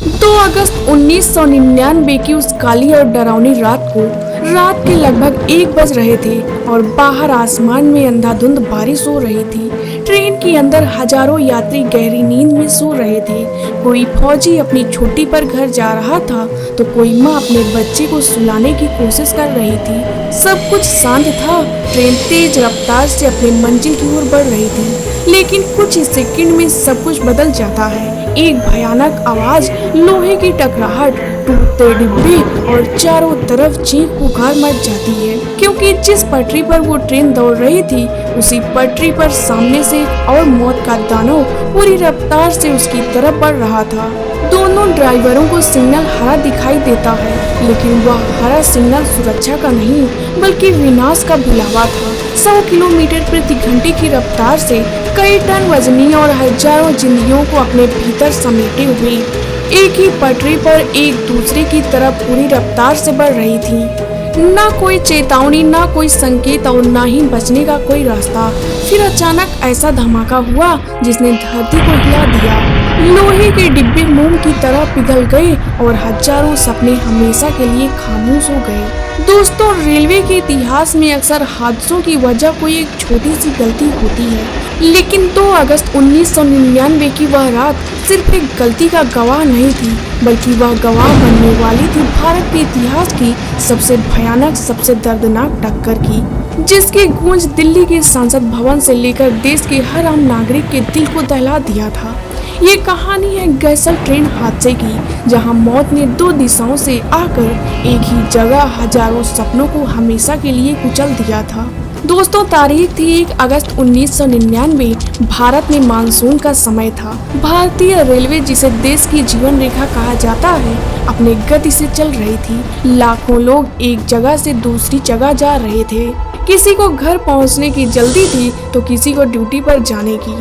2 अगस्त 1999 की उस काली और डरावनी रात के लगभग 1 बज रहे थे और बाहर आसमान में अंधाधुंध बारिश हो रही थी। ट्रेन के अंदर हजारों यात्री गहरी नींद में सो रहे थे। कोई फौजी अपनी छुट्टी पर घर जा रहा था तो कोई माँ अपने बच्चे को सुलाने की कोशिश कर रही थी। सब कुछ शांत था। ट्रेन तेज रफ्तार से अपनी मंजिल की ओर बढ़ रही थी, लेकिन कुछ ही सेकंड में सब कुछ बदल जाता है। एक भयानक आवाज, लोहे की टकराहट, टूटते डिब्बे और चारों तरफ चीख पुकार मच जाती है, क्योंकि जिस पटरी पर वो ट्रेन दौड़ रही थी उसी पटरी पर सामने से एक और मौत का दानव पूरी रफ्तार से उसकी तरफ बढ़ रहा था। दोनों ड्राइवरों को सिग्नल हरा दिखाई देता है, लेकिन वह हरा सिग्नल सुरक्षा का नहीं बल्कि विनाश का बुलावा था। 100 किलोमीटर प्रति घंटे की रफ्तार से कई टन वजनी और हजारों जिंदगियों को अपने भीतर समेटे हुए एक ही पटरी पर एक दूसरे की तरफ पूरी रफ्तार से बढ़ रही थी। ना कोई चेतावनी, ना कोई संकेत और ना ही बचने का कोई रास्ता। फिर अचानक ऐसा धमाका हुआ जिसने धरती को हिला दिया। लोहे के डिब्बे मोम की तरह पिघल गए और हजारों सपने हमेशा के लिए खामोश हो गए। दोस्तों, रेलवे के इतिहास में अक्सर हादसों की वजह कोई एक छोटी सी गलती होती है, लेकिन 2 अगस्त 1999 की वह रात सिर्फ एक गलती का गवाह नहीं थी, बल्कि वह गवाह बनने वाली थी भारत के इतिहास की सबसे भयानक, सबसे दर्दनाक टक्कर की, जिसकी गूंज दिल्ली के संसद भवन से लेकर देश के हर आम नागरिक के दिल को दहला दिया था। ये कहानी है गैसल ट्रेन हादसे की, जहां मौत ने 2 दिशाओं से आकर एक ही जगह हजारों सपनों को हमेशा के लिए कुचल दिया था। दोस्तों, तारीख थी 1 अगस्त 1999। भारत में मानसून का समय था। भारतीय रेलवे, जिसे देश की जीवन रेखा कहा जाता है, अपने गति से चल रही थी। लाखों लोग एक जगह से दूसरी जगह जा रहे थे। किसी को घर पहुंचने की जल्दी थी तो किसी को ड्यूटी पर जाने की।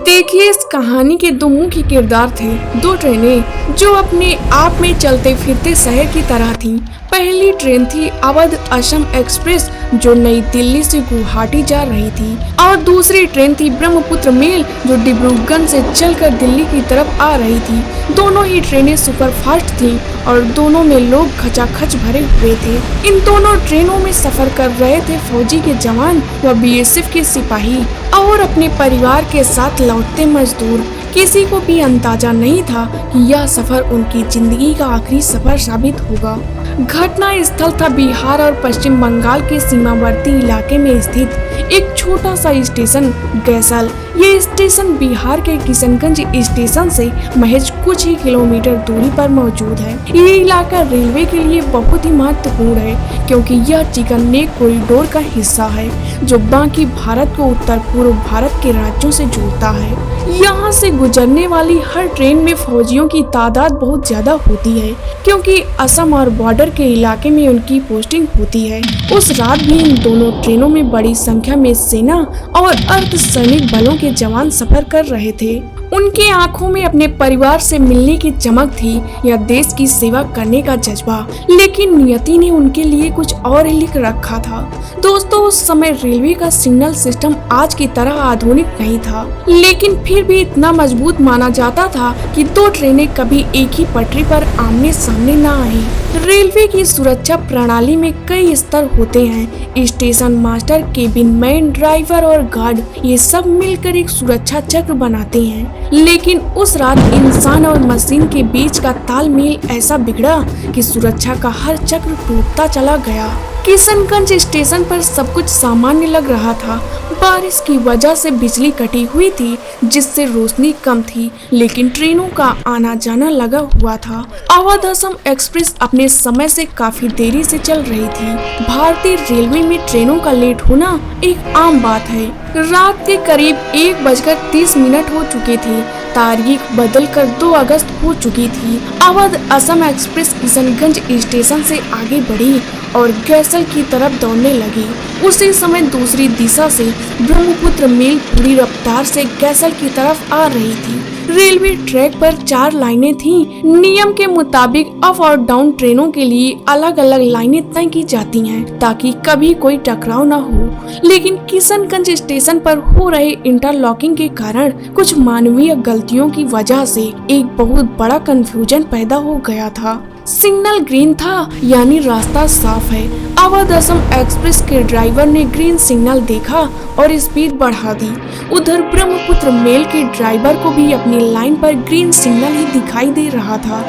देखिए, इस कहानी के 2 मुख्य किरदार थे। 2 ट्रेनें जो अपने आप में चलते फिरते शहर की तरह थीं। पहली ट्रेन थी अवध असम एक्सप्रेस, जो नई दिल्ली से गुवाहाटी जा रही थी, और दूसरी ट्रेन थी ब्रह्मपुत्र मेल, जो डिब्रूगढ़ से चलकर दिल्ली की तरफ आ रही थी। दोनों ही ट्रेनें सुपरफास्ट थीं और दोनों में लोग खचाखच भरे हुए थे। इन दोनों ट्रेनों में सफर कर रहे थे फौजी के जवान व बीएसएफ के सिपाही और अपने परिवार के साथ लौटते मजदूर। किसी को भी अंदाजा नहीं था कि यह सफर उनकी जिंदगी का आखिरी सफर साबित होगा। घटना स्थल था बिहार और पश्चिम बंगाल के सीमावर्ती इलाके में स्थित एक छोटा सा स्टेशन गैसल। ये स्टेशन बिहार के किशनगंज स्टेशन से महज कुछ ही किलोमीटर दूरी पर मौजूद है। ये इलाका रेलवे के लिए बहुत ही महत्वपूर्ण है, क्योंकि यह चिकन नेक कॉरिडोर का हिस्सा है, जो बाकी भारत को उत्तर पूर्व भारत के राज्यों से जोड़ता है। यहाँ से गुजरने वाली हर ट्रेन में फौजियों की तादाद बहुत ज्यादा होती है, क्योंकि असम और बॉर्डर के इलाके में उनकी पोस्टिंग होती है। उस रात भी इन दोनों ट्रेनों में बड़ी संख्या में सेना और अर्धसैनिक बलों के जवान सफर कर रहे थे। उनकी आंखों में अपने परिवार से मिलने की चमक थी या देश की सेवा करने का जज्बा, लेकिन नियति ने उनके लिए कुछ और ही लिख रखा था। दोस्तों, उस समय रेलवे का सिग्नल सिस्टम आज की तरह आधुनिक नहीं था, लेकिन फिर भी इतना मजबूत माना जाता था कि 2 ट्रेनें कभी एक ही पटरी पर आमने सामने न आए। रेलवे की सुरक्षा प्रणाली में कई स्तर होते हैं। Station master, cabin man, driver और गार्ड, ये सब मिलकर एक सुरक्षा चक्र बनाते हैं। लेकिन उस रात इंसान और मशीन के बीच का तालमेल ऐसा बिगड़ा कि सुरक्षा का हर चक्र टूटता चला गया। किशनगंज स्टेशन पर सब कुछ सामान्य लग रहा था। बारिश की वजह से बिजली कटी हुई थी, जिससे रोशनी कम थी, लेकिन ट्रेनों का आना जाना लगा हुआ था। अवध असम एक्सप्रेस अपने समय से काफी देरी से चल रही थी। भारतीय रेलवे में ट्रेनों का लेट होना एक आम बात है। रात के करीब 1:30 हो चुके थे। तारीख बदलकर 2 अगस्त हो चुकी थी। अवध असम एक्सप्रेस किशनगंज स्टेशन से आगे बढ़ी और गैसल की तरफ दौड़ने लगी। उसी समय दूसरी दिशा से ब्रह्मपुत्र मेल पूरी रफ्तार से गैसल की तरफ आ रही थी। रेलवे ट्रैक पर 4 लाइनें थीं। नियम के मुताबिक अप और डाउन ट्रेनों के लिए अलग अलग लाइनें तय की जाती हैं ताकि कभी कोई टकराव न हो। लेकिन किशनगंज स्टेशन पर हो रहे इंटरलॉकिंग के कारण कुछ मानवीय गलतियों की वजह से एक बहुत बड़ा कंफ्यूजन पैदा हो गया था। सिग्नल ग्रीन था यानी रास्ता साफ है। अवध असम एक्सप्रेस के ड्राइवर ने ग्रीन सिग्नल देखा और स्पीड बढ़ा दी। उधर ब्रह्मपुत्र मेल के ड्राइवर को भी अपनी लाइन पर ग्रीन सिग्नल ही दिखाई दे रहा था।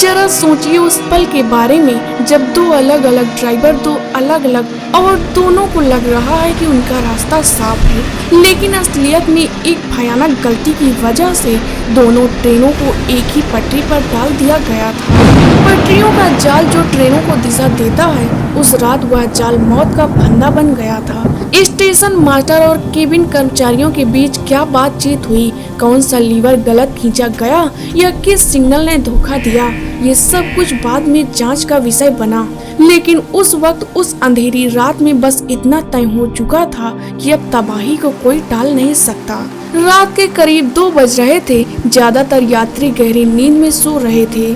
जरा सोचिए उस पल के बारे में जब दो अलग अलग ड्राइवर दो अलग अलग और दोनों को लग रहा है कि उनका रास्ता साफ है, लेकिन असलियत में एक भयानक गलती की वजह से दोनों ट्रेनों को एक ही पटरी पर डाल दिया गया था। पटरियों का जाल जो ट्रेनों को दिशा देता है, उस रात वह जाल मौत का फंदा बन गया था। स्टेशन मास्टर और केबिन कर्मचारियों के बीच क्या बातचीत हुई, कौन सा लीवर गलत खींचा गया या किस सिग्नल ने धोखा दिया, ये सब कुछ बाद में जांच का विषय बना। लेकिन उस वक्त उस अंधेरी रात में बस इतना तय हो चुका था कि अब तबाही को कोई टाल नहीं सकता। रात के करीब 2 बज रहे थे। ज्यादातर यात्री गहरी नींद में सो रहे थे।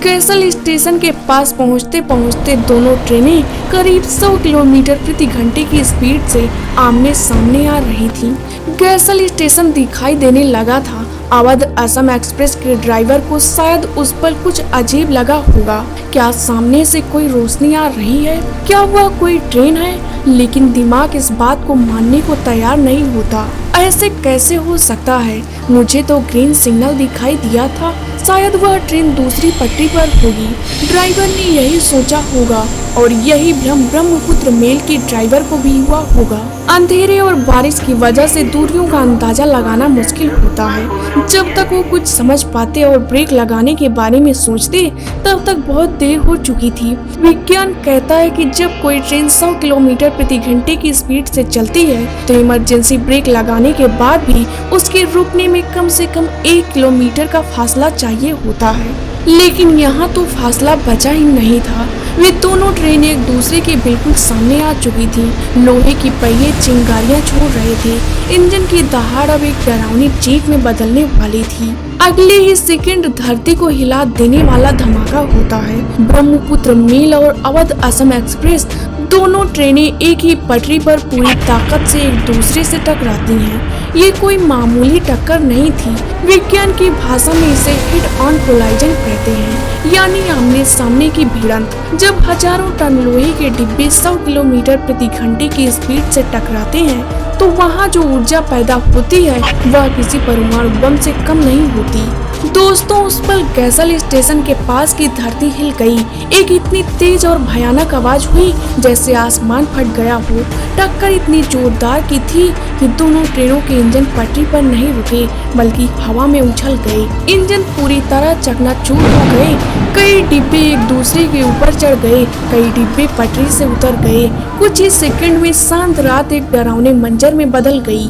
गैसल स्टेशन के पास पहुंचते पहुंचते दोनों ट्रेनें करीब 100 किलोमीटर प्रति घंटे की स्पीड से आमने सामने आ रही थीं। गैसल स्टेशन दिखाई देने लगा था। अवध असम एक्सप्रेस के ड्राइवर को शायद उस पर कुछ अजीब लगा होगा। क्या सामने से कोई रोशनी आ रही है? क्या वह कोई ट्रेन है? लेकिन दिमाग इस बात को मानने को तैयार नहीं होता। ऐसे कैसे हो सकता है? मुझे तो ग्रीन सिग्नल दिखाई दिया था, शायद वह ट्रेन दूसरी पटरी पर होगी। ड्राइवर ने यही सोचा होगा और यही भ्रम ब्रह्मपुत्र मेल के ड्राइवर को भी हुआ होगा। अंधेरे और बारिश की वजह से दूरियों का अंदाजा लगाना मुश्किल होता है। जब तक वो कुछ समझ पाते और ब्रेक लगाने के बारे में सोचते तब तक बहुत देर हो चुकी थी। विज्ञान कहता है कि जब कोई ट्रेन 100 किलोमीटर प्रति घंटे की स्पीड से चलती है तो इमरजेंसी ब्रेक लगाने के बाद भी उसके रुकने में कम से कम 1 किलोमीटर का फासला चाहिए होता है। लेकिन यहाँ तो फासला बचा ही नहीं था। वे दोनों ट्रेन एक दूसरे के बिल्कुल सामने आ चुकी थी। लोहे की पहिए चिंगारियां छोड़ रहे थे। इंजन की दहाड़ अब एक डरावनी चीख में बदलने वाली थी। अगले ही सेकंड धरती को हिला देने वाला धमाका होता है। ब्रह्मपुत्र मेल और अवध असम एक्सप्रेस दोनों ट्रेनें एक ही पटरी पर पूरी ताकत से एक दूसरे से टकराती हैं। ये कोई मामूली टक्कर नहीं थी। विज्ञान की भाषा में इसे हेड ऑन कोलाइजन कहते हैं, यानी आमने सामने की भिड़ंत। जब हजारों टन लोहे के डिब्बे 100 किलोमीटर प्रति घंटे की स्पीड से टकराते हैं तो वहाँ जो ऊर्जा पैदा होती है वह किसी परमाणु बम से कम नहीं होती। दोस्तों, उस पल गैसल स्टेशन के पास की धरती हिल गई। एक इतनी तेज और भयानक आवाज हुई जैसे आसमान फट गया हो। टक्कर इतनी जोरदार की थी कि दोनों ट्रेनों के इंजन पटरी पर नहीं रुके बल्कि हवा में उछल गए। इंजन पूरी तरह चकनाचूर हो गए। कई डिब्बे एक दूसरे के ऊपर चढ़ गए, कई डिब्बे पटरी से उतर गए। कुछ ही सेकंड में शांत रात एक डरावने मंजर में बदल गई।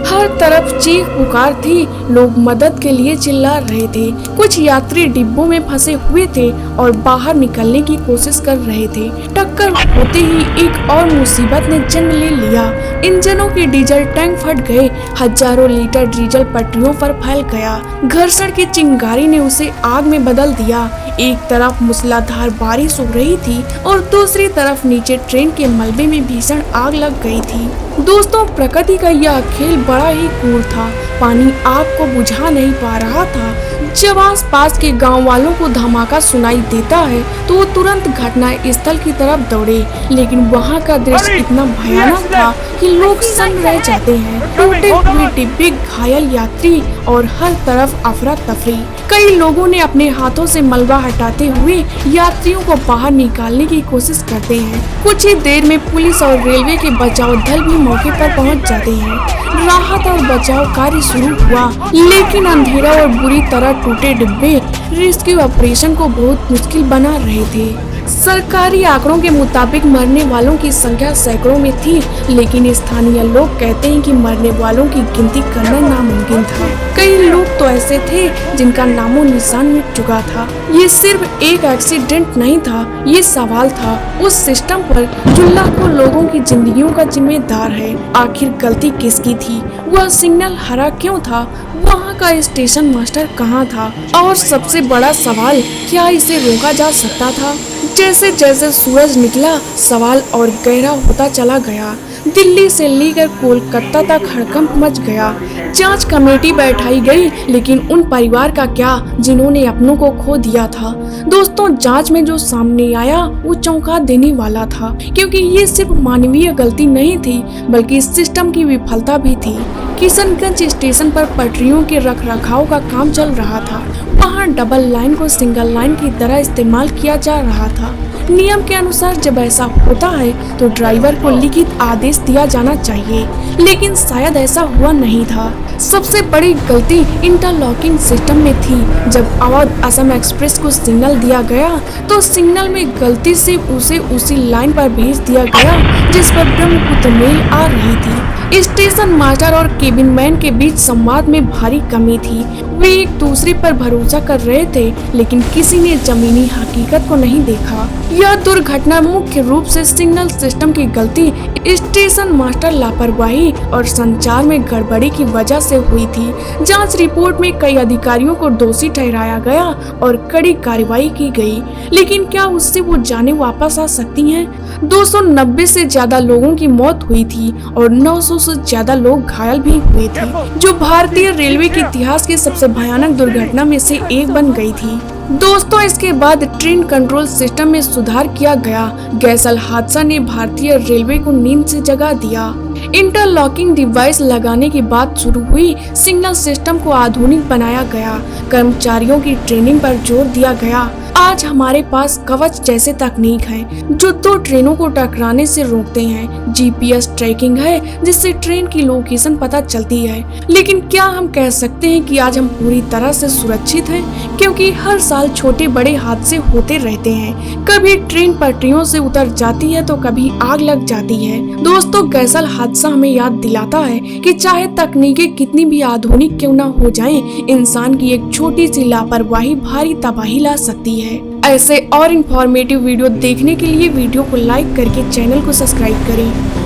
हर तरफ चीख पुकार थी। लोग मदद के लिए चिल्ला रहे थे। कुछ यात्री डिब्बों में फंसे हुए थे और बाहर निकलने की कोशिश कर रहे थे। टक्कर होते ही एक और मुसीबत ने जन्म ले लिया। इंजनों के डीजल टैंक फट गए। हजारों लीटर डीजल पटरियों पर फैल गया। घर्षण की चिंगारी ने उसे आग में बदल दिया। एक तरफ मूसलाधार बारिश हो रही थी और दूसरी तरफ नीचे ट्रेन के मलबे में भीषण आग लग गई थी। दोस्तों, प्रकृति का यह खेल बड़ा ही क्रूर था। पानी आग को बुझा नहीं पा रहा था। जब आसपास के गांव वालों को धमाका सुनाई देता है तो वो तुरंत घटना स्थल की तरफ दौड़े, लेकिन वहां का दृश्य इतना भयानक था कि लोग सन्न रह जाते हैं। टूटे हुए डिब्बे, घायल यात्री और हर तरफ अफरा तफरी। कई लोगों ने अपने हाथों से मलबा हटाते हुए यात्रियों को बाहर निकालने की कोशिश करते हैं। कुछ ही देर में पुलिस और रेलवे के बचाव दल भी मौके पर पहुंच जाते हैं। राहत और बचाव कार्य शुरू हुआ, लेकिन अंधेरा और बुरी तरह टूटे डिब्बे रेस्क्यू ऑपरेशन को बहुत मुश्किल बना रहे थे। सरकारी आंकड़ों के मुताबिक मरने वालों की संख्या सैकड़ों में थी, लेकिन स्थानीय लोग कहते हैं कि मरने वालों की गिनती करना नामुमकिन था। कई लोग तो ऐसे थे जिनका नामो निशान मिट चुका था। ये सिर्फ एक एक्सीडेंट नहीं था, ये सवाल था उस सिस्टम पर जो लाखों लोगों की जिंदगियों का जिम्मेदार है। आखिर गलती किसकी थी? वह सिग्नल हरा क्यों था? वहाँ वहाँ का स्टेशन मास्टर कहाँ था और सबसे बड़ा सवाल, क्या इसे रोका जा सकता था? जैसे जैसे सूरज निकला सवाल और गहरा होता चला गया। दिल्ली से लेकर कोलकाता तक हड़कंप मच गया। जांच कमेटी बैठाई गई, लेकिन उन परिवार का क्या जिन्होंने अपनों को खो दिया था? दोस्तों, जांच में जो सामने आया वो चौंका देने वाला था, क्योंकि ये सिर्फ मानवीय गलती नहीं थी बल्कि सिस्टम की विफलता भी थी। किशनगंज स्टेशन पर पटरियों के रखरखाव का काम चल रहा था। वहाँ डबल लाइन को सिंगल लाइन की तरह इस्तेमाल किया जा रहा था। नियम के अनुसार जब ऐसा होता है तो ड्राइवर को लिखित आदेश दिया जाना चाहिए, लेकिन शायद ऐसा हुआ नहीं था। सबसे बड़ी गलती इंटरलॉकिंग सिस्टम में थी। जब अवध असम एक्सप्रेस को सिग्नल दिया गया तो सिग्नल में गलती से उसे उसी लाइन पर भेज दिया गया जिस पर ब्रह्मपुत्र मेल आ रही थी। स्टेशन मास्टर और केबिन मैन के बीच संवाद में भारी कमी थी। वे एक दूसरे पर भरोसा कर रहे थे, लेकिन किसी ने जमीनी हकीकत को नहीं देखा। यह दुर्घटना मुख्य रूप से सिग्नल सिस्टम की गलती, स्टेशन मास्टर लापरवाही और संचार में गड़बड़ी की वजह से हुई थी। जांच रिपोर्ट में कई अधिकारियों को दोषी ठहराया गया और कड़ी कार्रवाई की गई, लेकिन क्या उससे वो जानें वापस आ सकती हैं? 290 से ज्यादा लोगों की मौत हुई थी और 900 से ज्यादा लोग घायल भी हुए थे, जो भारतीय रेलवे के इतिहास की सबसे भयानक दुर्घटना में से एक बन गई थी। दोस्तों, इसके बाद ट्रेन कंट्रोल सिस्टम में सुधार किया गया। गैसल हादसा ने भारतीय रेलवे को नींद से जगा दिया। इंटरलॉकिंग डिवाइस लगाने की बात शुरू हुई। सिग्नल सिस्टम को आधुनिक बनाया गया। कर्मचारियों की ट्रेनिंग पर जोर दिया गया। आज हमारे पास कवच जैसे तकनीक है जो दो ट्रेनों को टकराने से रोकते हैं। जीपीएस ट्रैकिंग है जिससे ट्रेन की लोकेशन पता चलती है। लेकिन क्या हम कह सकते हैं कि आज हम पूरी तरह से सुरक्षित हैं? क्योंकि हर साल छोटे बड़े हादसे होते रहते हैं। कभी ट्रेन पटरियों से उतर जाती है तो कभी आग लग जाती है। दोस्तों, गैसल हादसा हमें याद दिलाता है कि चाहे तकनीकें कितनी भी आधुनिक क्यों न हो जाएं, इंसान की एक छोटी सी लापरवाही भारी तबाही ला सकती है। ऐसे और इन्फॉर्मेटिव वीडियो देखने के लिए वीडियो को लाइक करके चैनल को सब्सक्राइब करें।